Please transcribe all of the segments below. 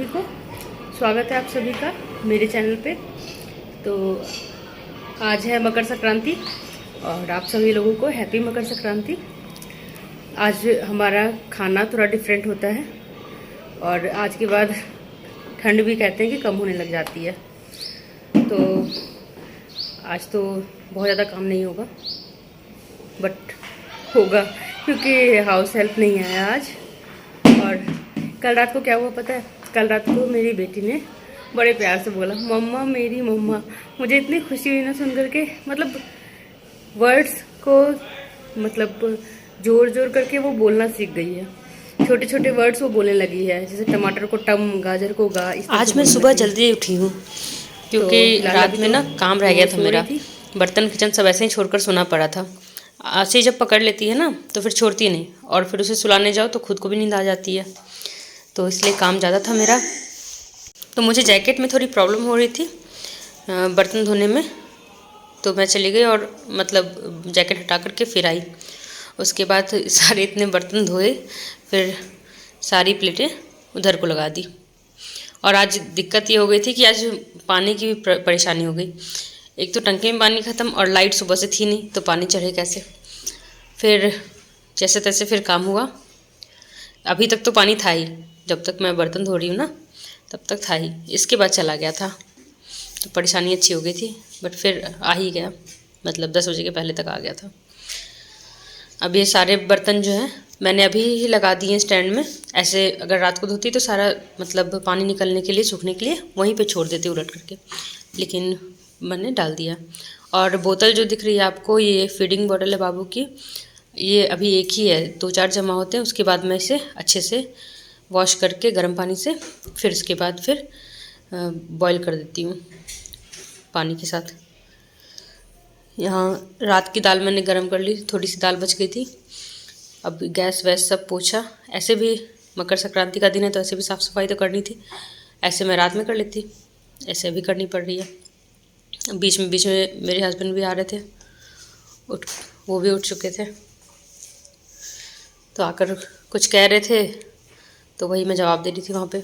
सभी को। स्वागत है आप सभी का मेरे चैनल पे। तो आज है मकर संक्रांति और आप सभी लोगों को हैप्पी मकर संक्रांति। आज हमारा खाना थोड़ा डिफरेंट होता है और आज के बाद ठंड भी कहते हैं कि कम होने लग जाती है। तो आज तो बहुत ज़्यादा काम नहीं होगा, बट होगा क्योंकि हाउस हेल्प नहीं आया आज। और कल रात को क्या हुआ पता है? कल रात को मेरी बेटी ने बड़े प्यार से बोला, मम्मा मेरी मम्मा। मुझे इतनी खुशी हुई ना सुन करके, मतलब वर्ड्स को मतलब जोर जोर करके वो बोलना सीख गई है। छोटे छोटे वर्ड्स वो बोलने लगी है, जैसे टमाटर को टम, गाजर को गा। आज मैं सुबह जल्दी उठी हूँ क्योंकि तो रात में ना काम रह गया था मेरा। बर्तन किचन सब ऐसे ही छोड़कर सोना पड़ा था। आज से जब पकड़ लेती है ना तो फिर छोड़ती नहीं, और फिर उसे सुलाने जाओ तो खुद को भी नींद आ जाती है, तो इसलिए काम ज़्यादा था मेरा। तो मुझे जैकेट में थोड़ी प्रॉब्लम हो रही थी बर्तन धोने में, तो मैं चली गई और मतलब जैकेट हटा करके फिर आई। उसके बाद सारे इतने बर्तन धोए, फिर सारी प्लेटें उधर को लगा दी। और आज दिक्कत ये हो गई थी कि आज पानी की भी परेशानी हो गई। एक तो टंकी में पानी ख़त्म और लाइट सुबह से थी नहीं, तो पानी चढ़े कैसे। फिर जैसे तैसे फिर काम हुआ। अभी तक तो पानी था ही, जब तक मैं बर्तन धो रही हूँ ना तब तक था ही। इसके बाद चला गया था तो परेशानी अच्छी हो गई थी, बट फिर आ ही गया, मतलब 10 बजे के पहले तक आ गया था। अब ये सारे बर्तन जो हैं मैंने अभी ही लगा दिए हैं स्टैंड में। ऐसे अगर रात को धोती तो सारा मतलब पानी निकलने के लिए, सूखने के लिए वहीं पे छोड़ देती उलट करके, लेकिन मैंने डाल दिया। और बोतल जो दिख रही है आपको, ये फीडिंग बॉटल है बाबू की। ये अभी एक ही है, 2-4 जमा होते हैं। उसके बाद मैं इसे अच्छे से वॉश करके गर्म पानी से, फिर उसके बाद फिर बॉईल कर देती हूँ पानी के साथ। यहाँ रात की दाल मैंने गर्म कर ली, थोड़ी सी दाल बच गई थी। अब गैस वैस सब पोछा। ऐसे भी मकर संक्रांति का दिन है तो ऐसे भी साफ़ सफाई तो करनी थी। ऐसे मैं रात में कर लेती, ऐसे भी करनी पड़ रही है। बीच में मेरे हस्बैंड भी आ रहे थे, वो भी उठ चुके थे, तो आकर कुछ कह रहे थे तो वही मैं जवाब दे रही थी वहाँ पे।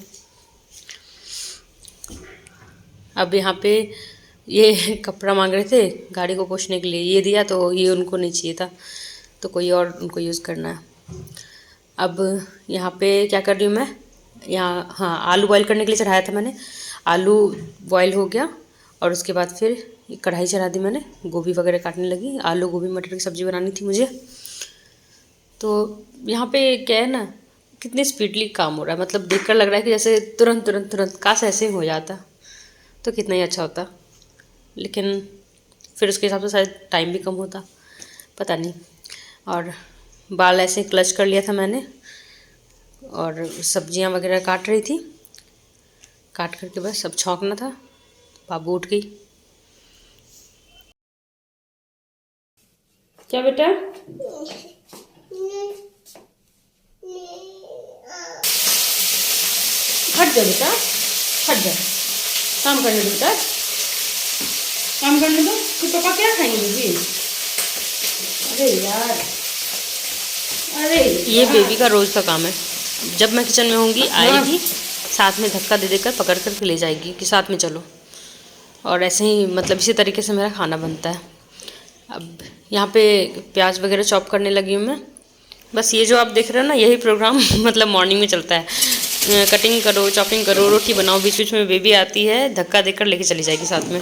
अब यहाँ पे ये कपड़ा मांग रहे थे गाड़ी को पोंछने के लिए, ये दिया तो ये उनको नहीं चाहिए था, तो कोई और उनको यूज़ करना है। अब यहाँ पे क्या कर रही हूँ मैं, यहाँ हाँ आलू बॉईल करने के लिए चढ़ाया था मैंने। आलू बॉईल हो गया और उसके बाद फिर कढ़ाई चढ़ा दी मैंने, गोभी वगैरह काटने लगी। आलू गोभी मटर की सब्ज़ी बनानी थी मुझे। तो यहाँ पे क्या है ना, कितनी स्पीडली काम हो रहा है, मतलब देखकर लग रहा है कि जैसे तुरंत तुरंत तुरंत काश ऐसे हो जाता तो कितना ही अच्छा होता, लेकिन फिर उसके हिसाब से शायद टाइम भी कम होता, पता नहीं। और बाल ऐसे क्लच कर लिया था मैंने, और सब्जियां वगैरह काट रही थी। काट करके बस सब छौंकना था। बाबू उठ गई। क्या बेटा? हट जा बेटा, हट जा। काम करने दो बेटा, काम करने दो। तो पापा क्या खाएंगे बेबी? अरे यार, अरे ये बेबी का रोज़ का काम है। जब मैं किचन में होंगी आएगी, साथ में धक्का दे देकर पकड़ कर ले जाएगी कि साथ में चलो। और ऐसे ही मतलब इसी तरीके से मेरा खाना बनता है। अब यहाँ पे प्याज वगैरह चॉप करने लगी हूँ मैं। बस ये जो आप देख रहे हो ना, यही प्रोग्राम मतलब मॉर्निंग में चलता है। कटिंग करो, चॉपिंग करो, रोटी बनाओ, बीच बीच में बेबी आती है, धक्का देकर लेके चली जाएगी साथ में।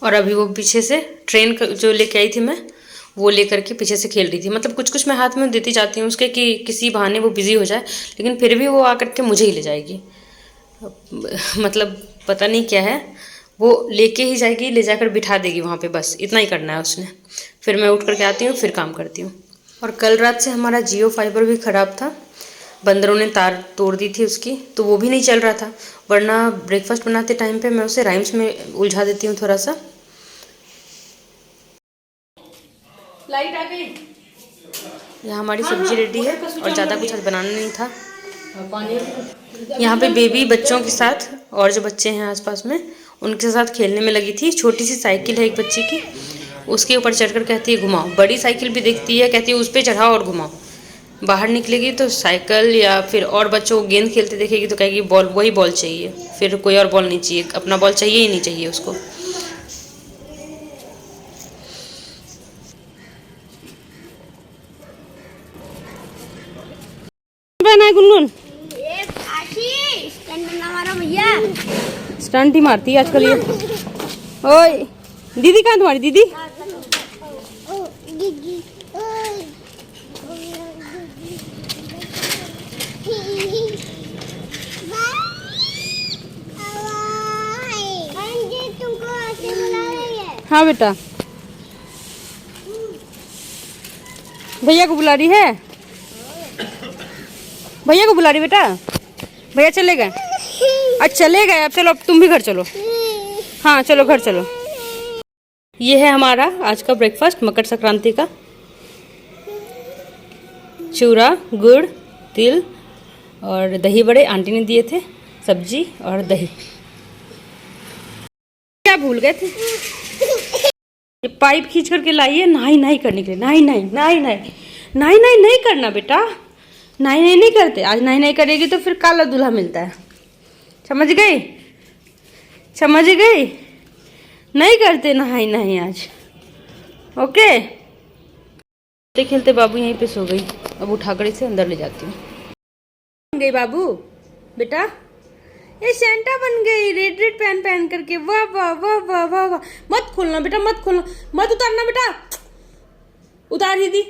और अभी वो पीछे से ट्रेन जो लेके आई थी मैं, वो लेकर के पीछे से खेल रही थी। मतलब कुछ कुछ मैं हाथ में देती जाती हूँ उसके कि किसी बहाने वो बिज़ी हो जाए, लेकिन फिर भी वो आकर के मुझे ही ले जाएगी। मतलब पता नहीं क्या है, वो लेके ही जाएगी, ले जाकर बिठा देगी वहाँ पे, बस इतना ही करना है उसने। फिर मैं उठ करके आती हूँ, फिर काम करती हूँ। और कल रात से हमारा जियो फाइबर भी ख़राब था, बंदरों ने तार तोड़ दी थी उसकी, तो वो भी नहीं चल रहा था। वरना ब्रेकफास्ट बनाते टाइम पे मैं उसे राइम्स में उलझा देती हूँ थोड़ा सा। लाइट आ गई। यहाँ हमारी सब्जी रेडी है और ज़्यादा कुछ आज बनाना नहीं था। यहाँ पे बेबी बच्चों के साथ और जो बच्चे हैं आसपास में, उनके साथ खेलने में लगी थी। छोटी सी साइकिल है एक बच्ची की, उसके ऊपर चढ़कर कहती है घुमाओ। बड़ी साइकिल भी देखती है, कहती है उस पर चढ़ाओ और घुमाओ। बाहर निकलेगी तो साइकिल या फिर और बच्चों को गेंद खेलते देखेगी तो कहेगी बॉल, वही बॉल चाहिए, फिर कोई और बॉल नहीं चाहिए, अपना बॉल चाहिए ही नहीं चाहिए उसको। गुनगुन भैया स्टंट ही मारती है आजकल ये। ओए दीदी कहाँ तुम्हारी दीदी? हाँ बेटा, भैया को बुला रही है, भैया को बुला रही बेटा। भैया चले गए? आज चले गए, अब चलो, अब तुम भी घर चलो। हाँ चलो घर चलो। ये है हमारा आज का ब्रेकफास्ट मकर संक्रांति का। चूरा, गुड़, तिल और दही बड़े आंटी ने दिए थे, सब्जी और दही। क्या भूल गए थे? ये पाइप खींच करके लाइए नहाई नहाई करने के लिए। नहाई नहाई नहाई नहाई नहाई नहाई नहीं करना बेटा, नहाई नहाई नहीं करते। आज नहाई नहाई करेगी तो फिर काला दूल्हा मिलता है, समझ गई? समझ गई? नहीं करते नहाई नहाई आज, ओके? खेलते खेलते बाबू यहीं पे सो गई। अब उठाकर इसे अंदर ले जाती हूँ। बन गई बाबू बेटा, ये सेंटा बन गई रेड रेड पैन पहन करके। वाह वाह वाह वाह वाह वाह। मत खोलना बेटा, मत खोलना, मत उतारना बेटा। उतार दीदी,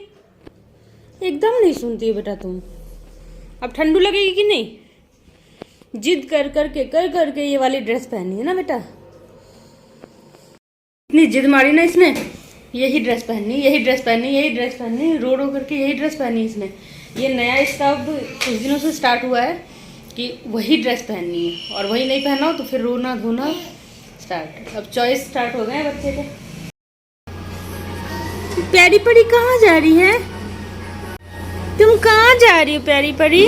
एकदम नहीं सुनती है बेटा तुम। अब ठंडू लगेगी कि नहीं? जिद कर करके ये वाली ड्रेस पहनी है ना बेटा। इतनी जिद मारी ना इसने, यही ड्रेस पहननी, यही ड्रेस पहननी, यही ड्रेस पहननी, रो रो करके यही ड्रेस पहनी इसने। ये नया इसका अब कुछ दिनों से स्टार्ट हुआ है कि वही ड्रेस पहननी है, और वही नहीं पहना हो तो फिर रोना धोना स्टार्ट। अब चॉइस स्टार्ट हो गए हैं बच्चे के। प्यारी परी कहाँ जा रही है? तुम कहाँ जा रही हो प्यारी परी?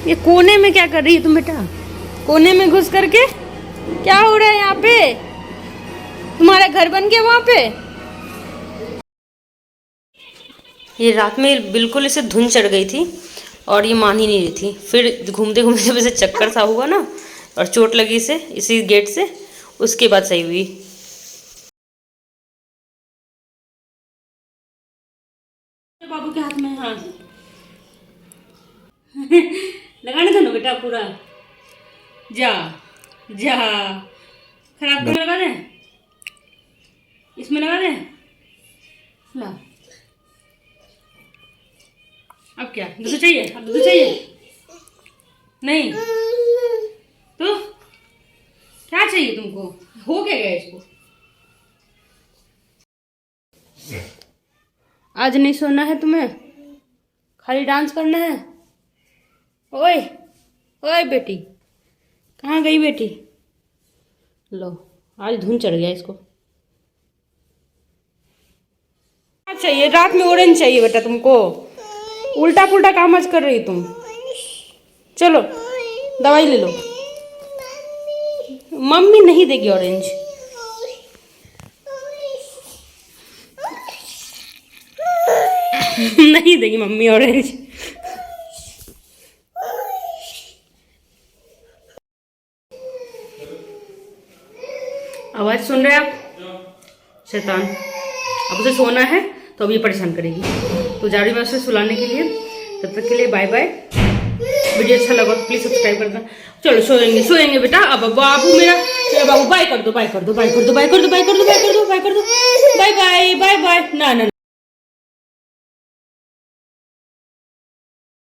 ये कोने में क्या कर रही है तुम बेटा? कोने में घुस करके क्या हो रहा है यहाँ पे? तुम्हारा घर बन गया वहाँ पे? ये रात में बिल्कुल इसे धुन चढ़ गई थी और ये मान ही नहीं रही थी। फिर घूमते घूमते जब इसे चक्कर सा हुआ ना और चोट लगी इसे इसी गेट से, उसके बाद सही हुई। बाबू के हाथ में हाथ लगाने दो ना बेटा पूरा। जा जा, खराब कर लगा दे, इसमें लगा दे। ला, अब क्या दूध चाहिए? अब दूध चाहिए? नहीं तो क्या चाहिए तुमको? हो क्या गया इसको? आज नहीं सोना है तुम्हें, खाली डांस करना है। ओए ओए बेटी, कहाँ गई बेटी? लो, आज धुन चढ़ गया इसको। क्या चाहिए? रात में ऑरेंज चाहिए बेटा तुमको? उल्टा पुल्टा काम आज कर रही तुम। चलो दवाई ले लो। मम्मी नहीं देगी ऑरेंज। नहीं देगी मम्मी ऑरेंज। आवाज सुन रहे हैं आप? शैतान, अब उसे सोना है तो अब ये परेशान करेगी, तो जा रही मैं उसे सुलाने के लिए। तब तक के लिए बाय बाय। वीडियो अच्छा लगा तो प्लीज सब्सक्राइब कर देना। चलो सोएंगे बेटा। अब बाबू मेरा, बाबू बाय कर दो, बाय कर दो, बाय कर दो, बाय कर दो, बाय कर दो, बाय कर दो, बाय कर दो, बाय बाय बाय बाय। ना ना।